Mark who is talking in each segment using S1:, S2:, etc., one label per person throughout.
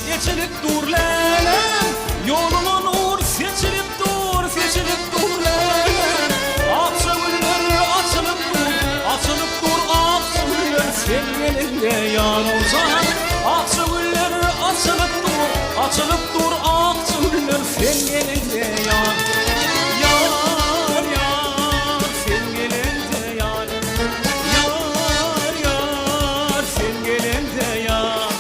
S1: geçilip dur lelem. Yoluna nur seçilip dur lelem. Açılır açılıp dur senin elinde yar olsan. Açılır açılıp dur senin elinde yar. Yar yar senin elinde yar. Yar yar senin elinde yar.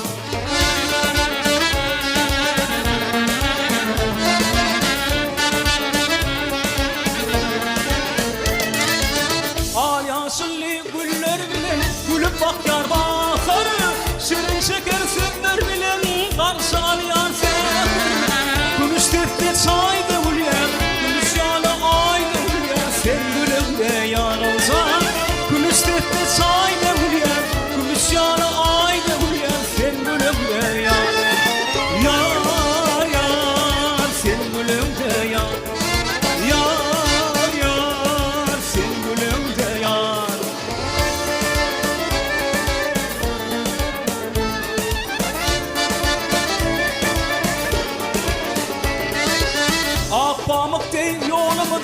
S1: Al yaşıllı güller bilen gülüp bak yar bakarı. Şirin şeker sütler bilen karşı al yar seni. Gümüş tefte çayda hülyer, gümüş yalı ayda hülyer. Sen gülümde yar olsan. Gümüş tefte çayda hülyer, gümüş yalı ayda hülyer. Sen gülümde yar. Yar yar sen gülümde yar. Yar yar sen gülümde yar. Ak pamuk değil yolumuz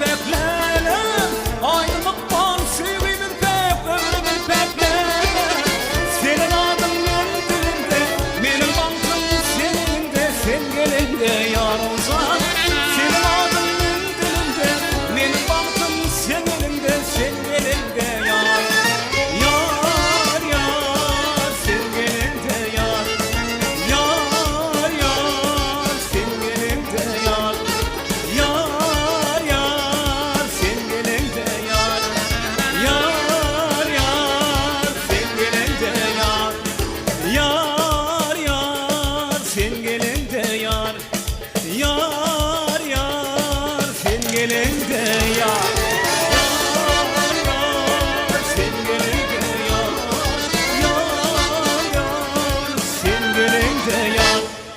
S1: bekler.